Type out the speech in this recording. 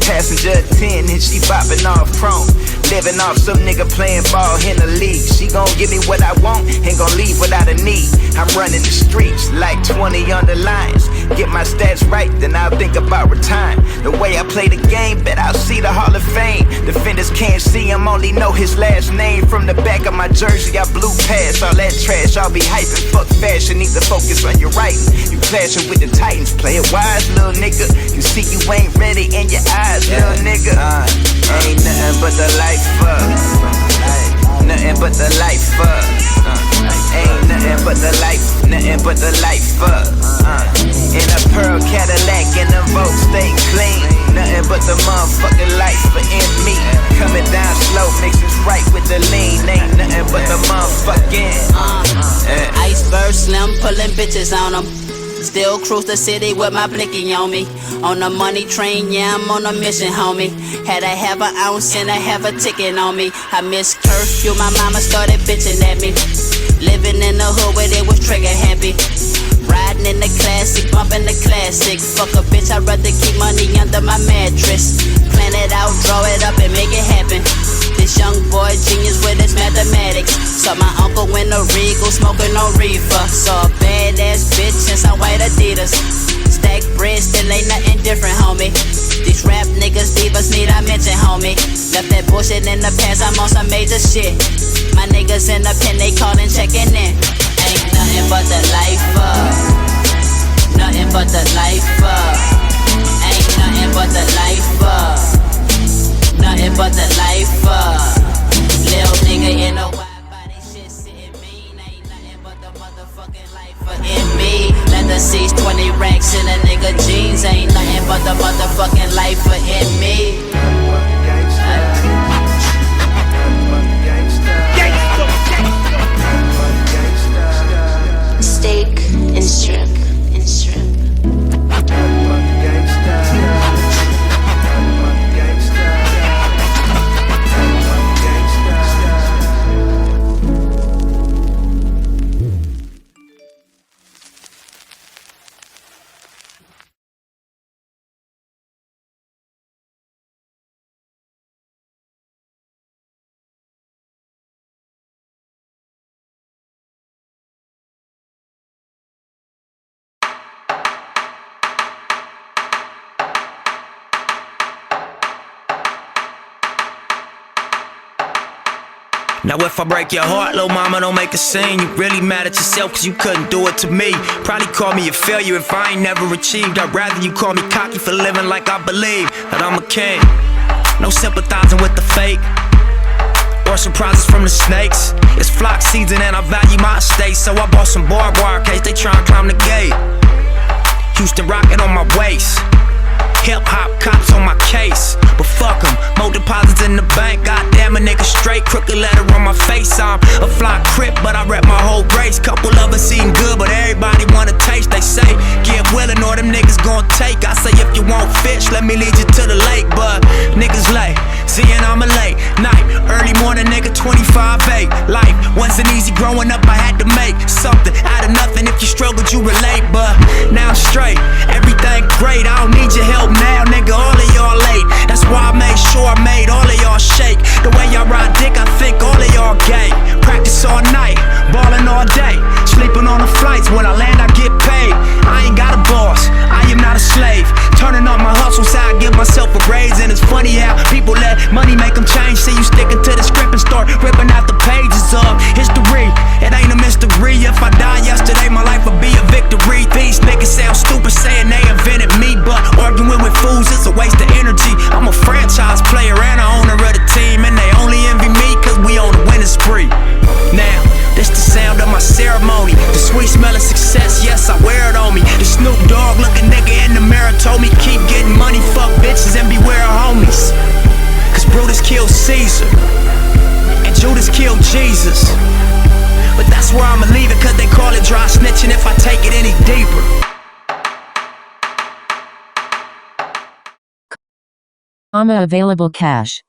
passenger 10 and she bopping off chrome. Living off some nigga playing ball in the league. She gon' give me what I want, ain't gon' leave without a need. I'm running the streets like 20 on the lines. Get my stats right, then I'll think about retiring. The way I play the game, bet I'll see the Hall of Fame. Defenders can't see him, only know his last name. From the back of my jersey, I blew past all that trash. I'll be hyping, fuck fashion, need to focus on your writing. You clashing with the Titans, play it wise, little nigga. You see you ain't ready in your eyes, little nigga. Ain't nothing but the life up. Nothing but the life up. Ain't nothing but the life, nothing but the life up. In a pearl Cadillac and the Vogue stay clean. Nothing but the motherfucking life in me. Coming down slow, mixing right with the lean. Ain't nothing but the motherfucking Iceberg slim, pulling bitches on them. Still cruise the city with my blicky on me. On the money train, yeah, I'm on a mission, homie. Had to have an ounce and I have a ticket on me. I missed curfew, my mama started bitching at me. Living in the hood where they was trigger happy. Riding in the classic, bumping the classic. Fuck a bitch, I'd rather keep money under my mattress. Plan it out, draw it up and make it happen. This young boy genius with his mathematics. Saw my uncle in a Regal smoking on reefer. Saw a badass bitch in some white Adidas. Stack bread, still ain't nothing different, homie. These rap niggas, divas need I mention, homie. Left that bullshit in the past, I'm on some major shit. My niggas in the pen, they callin', checking in. Ain't nothing but the life up. Nothing but the life up. Ain't nothing but the life up. Nothing but the life up. Lil' nigga in a wide body shit sitting mean. Ain't nothing but the motherfucking life in me. Leather seats, 20 racks in a nigga jeans. Ain't nothing but the motherfucking life in me. Steak and shrimp. Now if I break your heart, little mama, don't make a scene. You really mad at yourself cause you couldn't do it to me. Probably call me a failure if I ain't never achieved. I'd rather you call me cocky for living like I believe that I'm a king. No sympathizing with the fake or surprises from the snakes. It's flock season and I value my estate, so I bought some barbed wire in case they try and climb the gate. Houston rocket on my waist. Hip-hop cops on my case, but fuck 'em, more deposits in the bank. Goddamn, a nigga straight, crooked letter on my face. I'm a fly crip, but I rep my whole race. Couple of us eating good, but everybody wanna taste. They say, get willing or them niggas gon' take. I say, if you want fish, let me lead you to the lake. But niggas late, seeing I'm a late night, early morning nigga, 25-8. Life wasn't easy growing up, I had to make something out of nothing. If you struggled, you relate, but now I'm straight, everything great. I don't need your help now, nigga, all of y'all late. That's why I made sure I made all of y'all shake. The way y'all ride dick, I think all of y'all gay. Practice all night, ballin' all day, sleeping on the flights. When I land, I get paid. I ain't got a boss, I am not a slave. Turning up my hustles, how I give myself a raise. And it's funny how people let money make them change. See you sticking to the script and start ripping out the pages of history. It ain't a mystery. If I die yesterday, my life would be a victory. These niggas sound stupid saying they invented me, but arguing with fools is a waste of energy. I'm a franchise player and a owner of the team, and they only envy me cause we on a winning spree. Now, this the sound of my ceremony, the sweet smell of success, yes I wear it on me. The Snoop Dogg looking nigga in the mirror told me keep getting money, fuck bitches and beware of homies. Cause Brutus killed Caesar and Judas killed Jesus. But that's where I'ma leave it cause they call it dry snitching if I take it any deeper. Available cash.